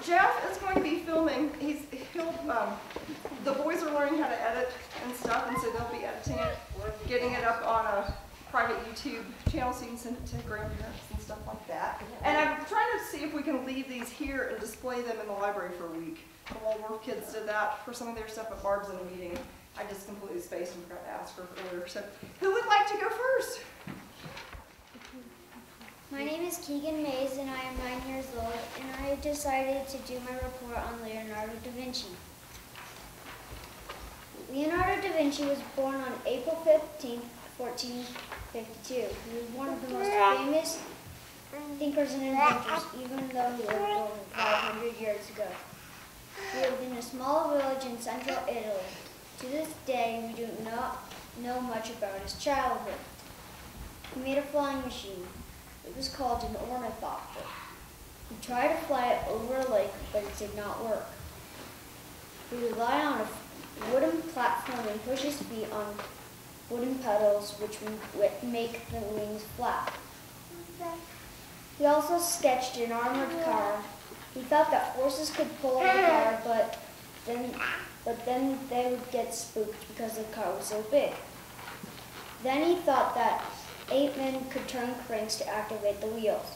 Jeff is going to be filming. The boys are learning how to edit and stuff, and so they'll be editing it, getting it up on a private YouTube channel so you can send it to grandparents and stuff like that. And I'm trying to see if we can leave these here and display them in the library for a week. The Waldorf kids did that for some of their stuff at Barb's in a meeting. I just completely spaced and forgot to ask her earlier. So who would like to go first? My name is Keegan Mays and I am 9 years old, and I decided to do my report on Leonardo da Vinci. Leonardo da Vinci was born on April 15, 1452. He was one of the most famous thinkers and inventors, even though he lived over 500 years ago. He lived in a small village in central Italy. To this day, we do not know much about his childhood. He made a flying machine. It was called an ornithopter. He tried to fly it over a lake, but it did not work. He relied on a wooden platform and pushed his feet on wooden pedals, which would make the wings flap. He also sketched an armored car. He thought that horses could pull the car, but then they would get spooked because the car was so big. Then he thought that 8 men could turn cranks to activate the wheels.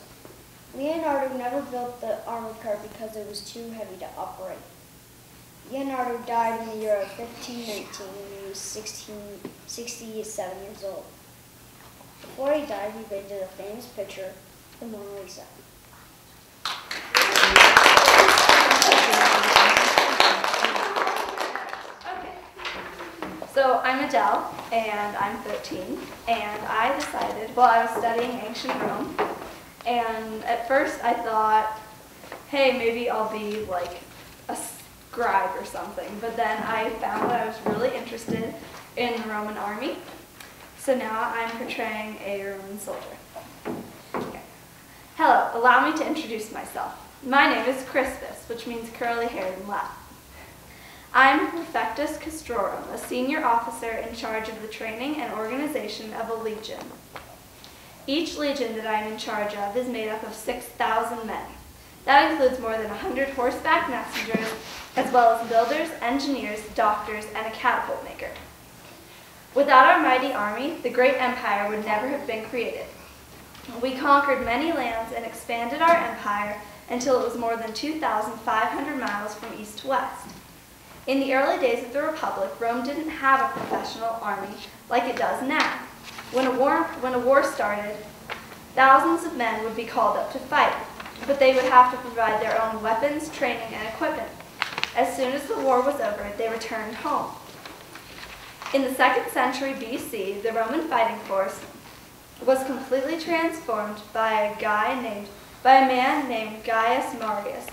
Leonardo never built the armored car because it was too heavy to operate. Leonardo died in the year of 1519 when he was 67 years old. Before he died, he painted a famous picture, the Mona Lisa. So I'm Adele, and I'm 13, and I decided, well, I was studying ancient Rome, and at first I thought, hey, maybe I'll be like a scribe or something, but then I found that I was really interested in the Roman army, so now I'm portraying a Roman soldier. Okay. Hello, allow me to introduce myself. My name is Crispus, which means curly-haired in Latin. I'm Prefectus Castrorum, a senior officer in charge of the training and organization of a legion. Each legion that I'm in charge of is made up of 6,000 men. That includes more than 100 horseback messengers, as well as builders, engineers, doctors, and a catapult maker. Without our mighty army, the great empire would never have been created. We conquered many lands and expanded our empire until it was more than 2,500 miles from east to west. In the early days of the Republic, Rome didn't have a professional army like it does now. When a war started, thousands of men would be called up to fight, but they would have to provide their own weapons, training, and equipment. As soon as the war was over, they returned home. In the 2nd century BC, the Roman fighting force was completely transformed by a man named Gaius Marius,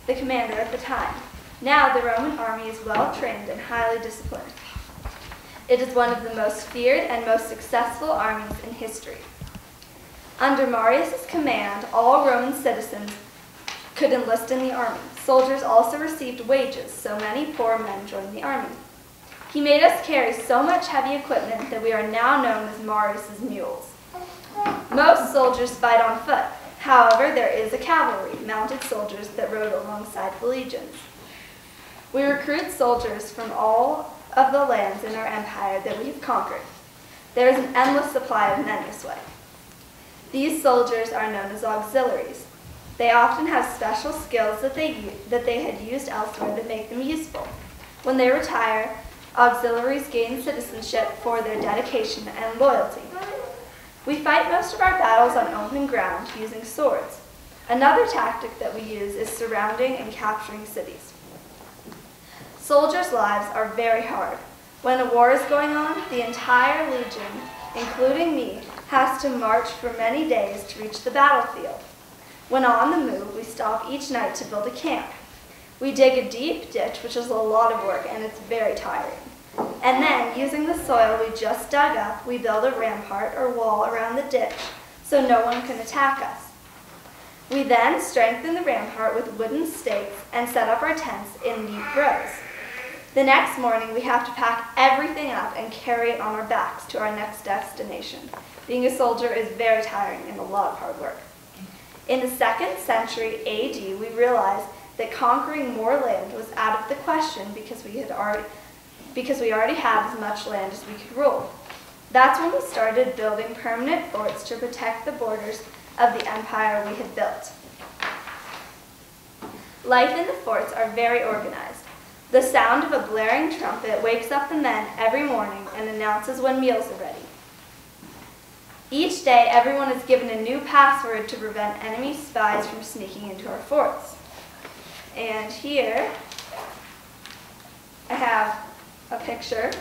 the commander at the time. Now the Roman army is well trained and highly disciplined. It is one of the most feared and most successful armies in history. Under Marius' command, all Roman citizens could enlist in the army. Soldiers also received wages, so many poor men joined the army. He made us carry so much heavy equipment that we are now known as Marius' mules. Most soldiers fight on foot. However, there is a cavalry, mounted soldiers that rode alongside the legions. We recruit soldiers from all of the lands in our empire that we have conquered. There is an endless supply of men this way. These soldiers are known as auxiliaries. They often have special skills that they had used elsewhere that make them useful. When they retire, auxiliaries gain citizenship for their dedication and loyalty. We fight most of our battles on open ground using swords. Another tactic that we use is surrounding and capturing cities. Soldiers' lives are very hard. When a war is going on, the entire legion, including me, has to march for many days to reach the battlefield. When on the move, we stop each night to build a camp. We dig a deep ditch, which is a lot of work, and it's very tiring. And then, using the soil we just dug up, we build a rampart or wall around the ditch so no one can attack us. We then strengthen the rampart with wooden stakes and set up our tents in neat rows. The next morning, we have to pack everything up and carry it on our backs to our next destination. Being a soldier is very tiring and a lot of hard work. In the 2nd century AD, we realized that conquering more land was out of the question because we already had as much land as we could rule. That's when we started building permanent forts to protect the borders of the empire we had built. Life in the forts are very organized. The sound of a blaring trumpet wakes up the men every morning and announces when meals are ready. Each day, everyone is given a new password to prevent enemy spies from sneaking into our forts. And here, I have a picture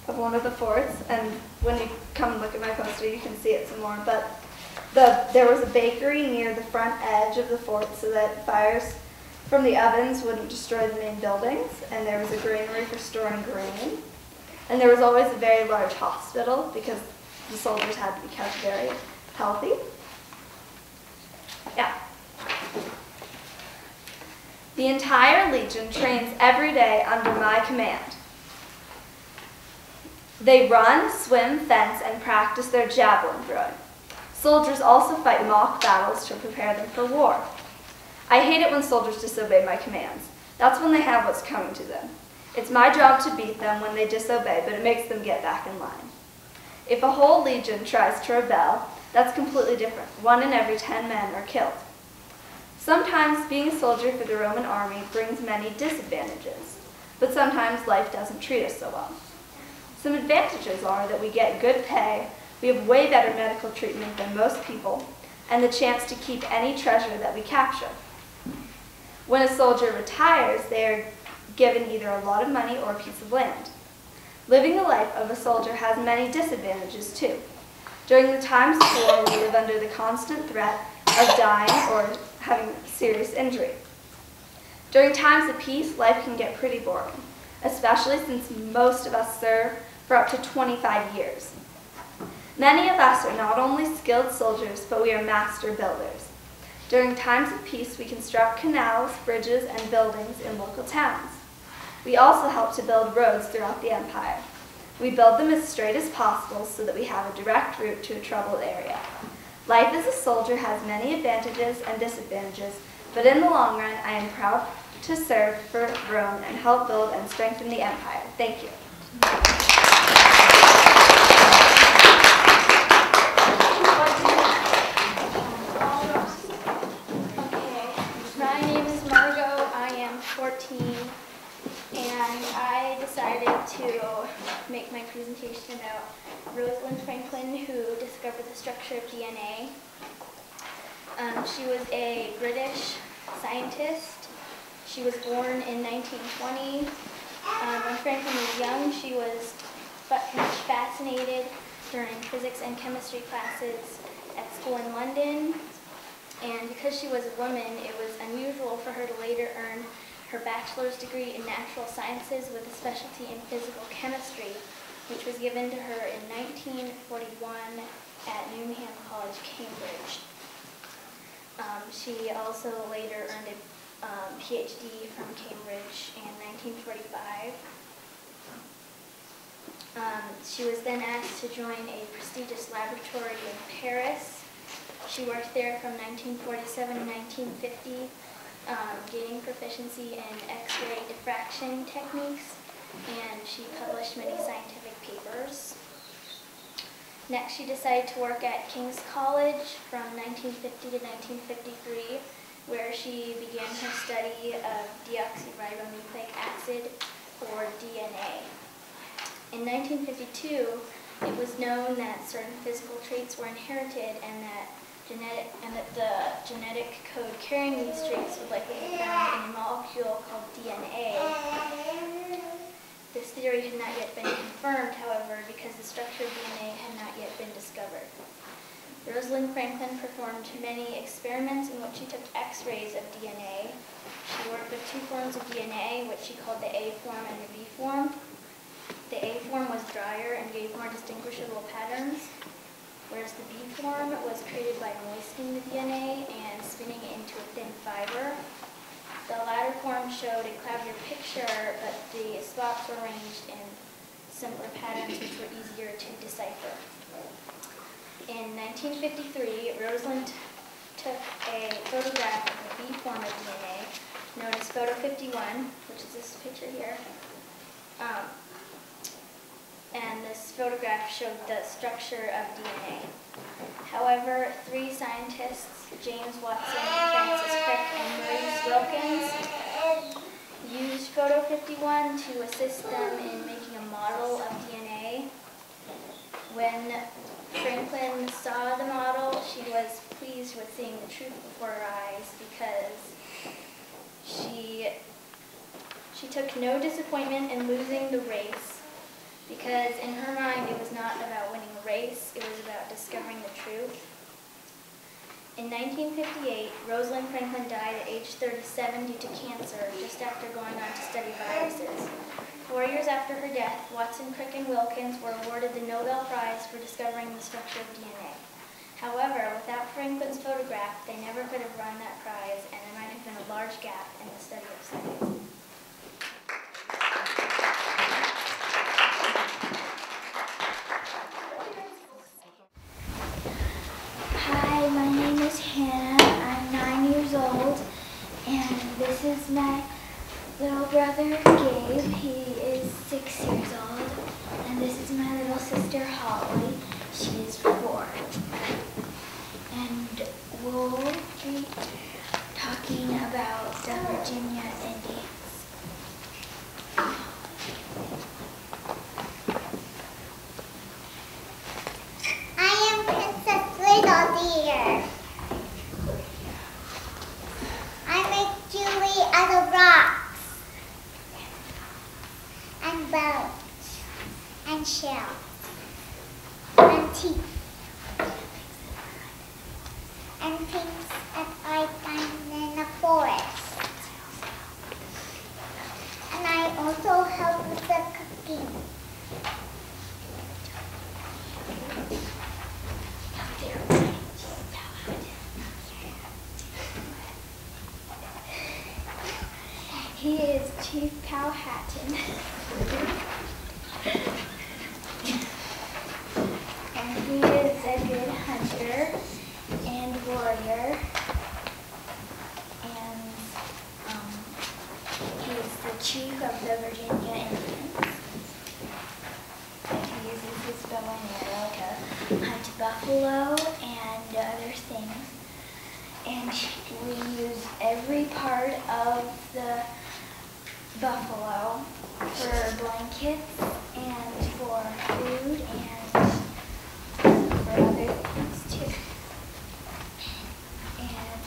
of one of the forts, and when you come and look at my poster, you can see it some more. But there was a bakery near the front edge of the fort so that fires from the ovens wouldn't destroy the main buildings, and there was a granary for storing grain. And there was always a very large hospital because the soldiers had to be kept very healthy. Yeah. The entire Legion trains every day under my command. They run, swim, fence, and practice their javelin throwing. Soldiers also fight mock battles to prepare them for war. I hate it when soldiers disobey my commands. That's when they have what's coming to them. It's my job to beat them when they disobey, but it makes them get back in line. If a whole legion tries to rebel, that's completely different. 1 in every 10 men are killed. Sometimes being a soldier for the Roman army brings many disadvantages, but sometimes life doesn't treat us so well. Some advantages are that we get good pay, we have way better medical treatment than most people, and the chance to keep any treasure that we capture. When a soldier retires, they are given either a lot of money or a piece of land. Living the life of a soldier has many disadvantages too. During the times of war, we live under the constant threat of dying or having serious injury. During times of peace, life can get pretty boring, especially since most of us serve for up to 25 years. Many of us are not only skilled soldiers, but we are master builders. During times of peace, we construct canals, bridges, and buildings in local towns. We also help to build roads throughout the empire. We build them as straight as possible so that we have a direct route to a troubled area. Life as a soldier has many advantages and disadvantages, but in the long run, I am proud to serve for Rome and help build and strengthen the empire. Thank you. My name is Margot. I am 14, and I decided to make my presentation about Rosalind Franklin, who discovered the structure of DNA. She was a British scientist. She was born in 1920. When Franklin was young, she was much fascinated during physics and chemistry classes at school in London. And because she was a woman, it was unusual for her to later earn her bachelor's degree in natural sciences with a specialty in physical chemistry, which was given to her in 1941 at Newnham College, Cambridge. She also later earned a PhD from Cambridge in 1945. She was then asked to join a prestigious laboratory in Paris. She worked there from 1947 to 1950, gaining proficiency in X-ray diffraction techniques, and she published many scientific papers. Next, she decided to work at King's College from 1950 to 1953, where she began her study of deoxyribonucleic acid, or DNA. In 1952, it was known that certain physical traits were inherited and that the genetic code carrying these traits would likely be found in a molecule called DNA. This theory had not yet been confirmed, however, because the structure of DNA had not yet been discovered. Rosalind Franklin performed many experiments in which she took X-rays of DNA. She worked with 2 forms of DNA, which she called the A form and the B form. The A form was drier and gave more distinguishable patterns, whereas the B form was created by moistening the DNA and spinning it into a thin fiber. The latter form showed a cloudier picture, but the spots were arranged in simpler patterns which were easier to decipher. In 1953, Rosalind took a photograph of the B form of DNA known as Photo 51, which is this picture here. And this photograph showed the structure of DNA. However, 3 scientists, James Watson, Francis Crick, and Maurice Wilkins, used Photo 51 to assist them in making a model of DNA. When Franklin saw the model, she was pleased with seeing the truth before her eyes because she took no disappointment in losing the race, because in her mind it was not about winning a race, it was about discovering the truth. In 1958, Rosalind Franklin died at age 37 due to cancer, just after going on to study viruses. 4 years after her death, Watson, Crick, and Wilkins were awarded the Nobel Prize for discovering the structure of DNA. However, without Franklin's photograph, they never could have won that prize, and there might have been a large gap in the study of science. Hi, my name is Hannah. I'm 9 years old, and this is my little brother Gabe. He is 6 years old, and this is my little sister Holly. She is 4. And we'll be talking about the Virginia Indians. Bones and shells and teeth and things that I find in the forest. And I also help with the cooking. He is Chief Powhatan. And he is a good hunter and warrior. And he is the chief of the Virginia Indians. And he uses his bow and arrow to hunt buffalo and other things. And we use every part of the buffalo for blankets and for food and for other things too. And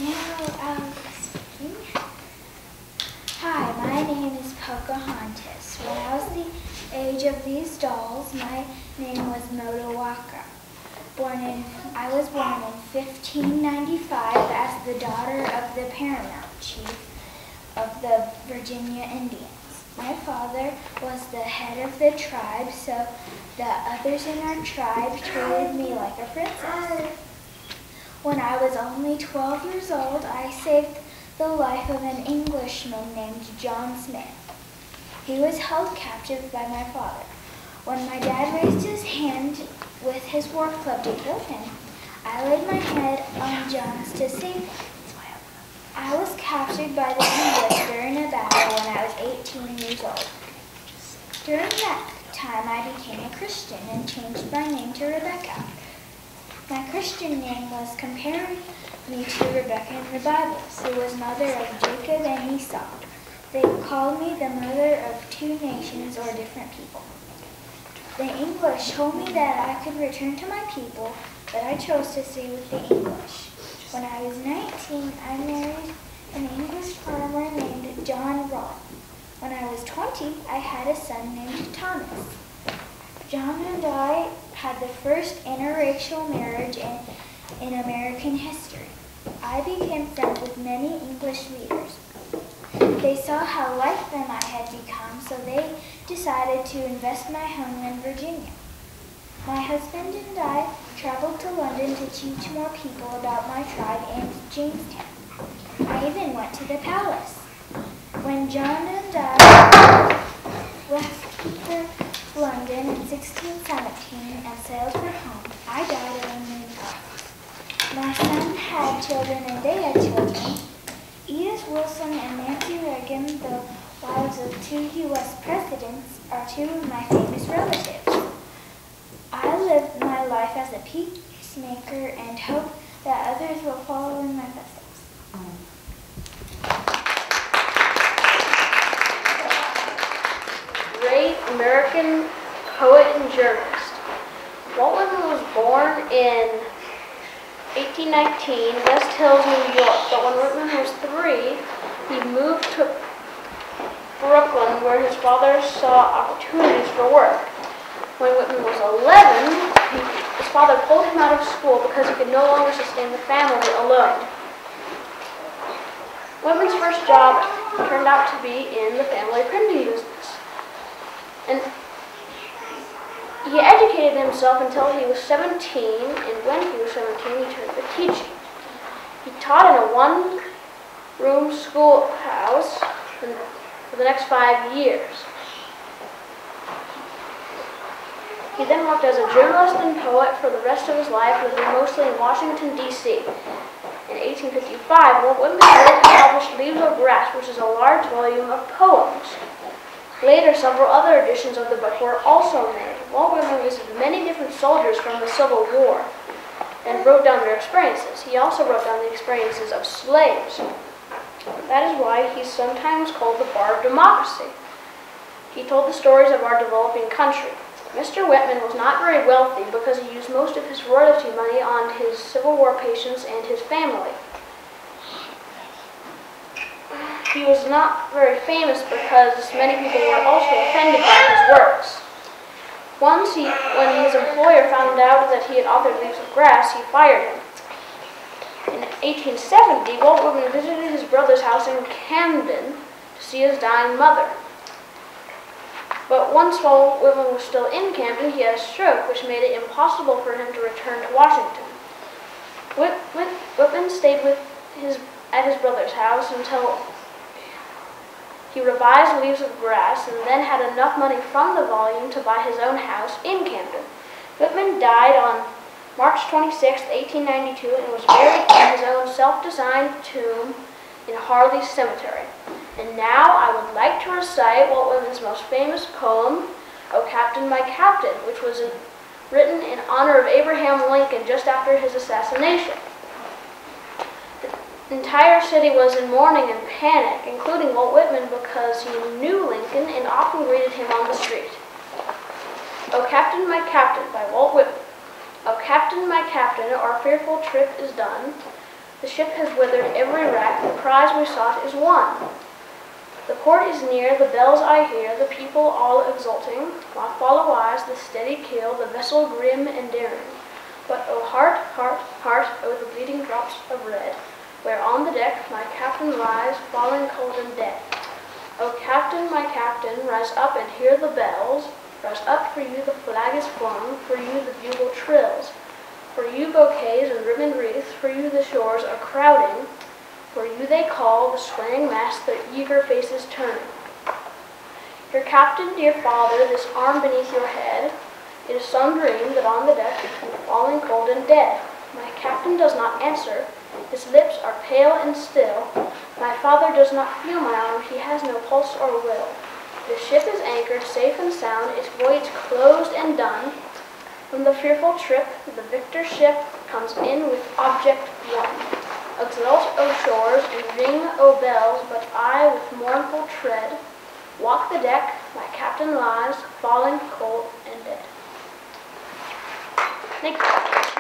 now I'll be speaking. Hi, my name is Pocahontas. When I was the age of these dolls, my name was Modawaka. I was born in 1595 as the daughter of the paramount chief of the Virginia Indians. My father was the head of the tribe, so the others in our tribe treated me like a princess. When I was only 12 years old, I saved the life of an Englishman named John Smith. He was held captive by my father. When my dad raised his hand with his war club to kill him, I laid my head on John's to save him. I was captured by the English during a battle when I was 18 years old. During that time, I became a Christian and changed my name to Rebecca. My Christian name was comparing me to Rebecca in the Bible, who was mother of Jacob and Esau. They called me the mother of 2 nations or different people. The English told me that I could return to my people, but I chose to stay with the English. When I was 19, I married an English farmer named John Robb. When I was 20, I had a son named Thomas. John and I had the first interracial marriage in American history. I became friends with many English leaders. They saw how like them I had become, so they decided to invest my homeland, Virginia. My husband and I traveled to London to teach more people about my tribe and Jamestown. I even went to the palace. When John and I left for London in 1617 and sailed for home, I died of pneumonia. My son had children and they had children, Edith Wilson and Nancy Reagan, the wives of 2 U.S. presidents, are 2 of my famous relatives. I live my life as a peacemaker and hope that others will follow in my footsteps. Great American poet and journalist. Walt Whitman was born in 1819, West Hills, New York, but when Whitman was 3, he moved to Brooklyn, where his father saw opportunities for work. When Whitman was 11, his father pulled him out of school because he could no longer sustain the family alone. Whitman's first job turned out to be in the family printing business. And he educated himself until he was 17, and when he was 17, he turned to teaching. He taught in a 1-room schoolhouse for the next 5 years. He then worked as a journalist and poet for the rest of his life, living mostly in Washington, D.C. In 1855, Walt Whitman wrote and published Leaves of Grass, which is a large volume of poems. Later, several other editions of the book were also made. Walt Whitman visited many different soldiers from the Civil War and wrote down their experiences. He also wrote down the experiences of slaves. That is why he's sometimes called the Bar of Democracy. He told the stories of our developing country. Mr. Whitman was not very wealthy because he used most of his royalty money on his Civil War patients and his family. He was not very famous because many people were also offended by his works. Once, when his employer found out that he had authored Leaves of Grass, he fired him. In 1870, Walt Whitman visited his brother's house in Camden to see his dying mother. But once Walt Whitman was still in Camden, he had a stroke, which made it impossible for him to return to Washington. Whitman stayed at his brother's house until he revised Leaves of Grass and then had enough money from the volume to buy his own house in Camden. Whitman died on March 26, 1892, and was buried in his own self-designed tomb in Harley Cemetery. And now I would like to recite Walt Whitman's most famous poem, O Captain, My Captain, which was written in honor of Abraham Lincoln just after his assassination. The entire city was in mourning and panic, including Walt Whitman, because he knew Lincoln and often greeted him on the street. O Captain, My Captain by Walt Whitman. O Captain, my Captain, our fearful trip is done. The ship has withered every wreck, the prize we sought is won. The port is near, the bells I hear, the people all exulting, while follow eyes the steady keel, the vessel grim and daring. But O heart, heart, heart, O the bleeding drops of red, where on the deck my captain lies, falling cold and dead. O Captain, my Captain, rise up and hear the bells, rise up, for you the flag is flung, for you the bugle trills, for you bouquets and ribboned wreaths, for you the shores are crowding, for you they call, the swaying mast, their eager faces turning. Your captain, dear father, this arm beneath your head, it is some dream that on the deck, falling cold and dead. My captain does not answer, his lips are pale and still. My father does not feel my arm, he has no pulse or will. The ship is anchored, safe and sound, its voyage closed and done. From the fearful trip, the victor ship comes in with object won. Exult, O shores, and ring, O bells, but I, with mournful tread, walk the deck, my captain lies, falling cold and dead. Thank you.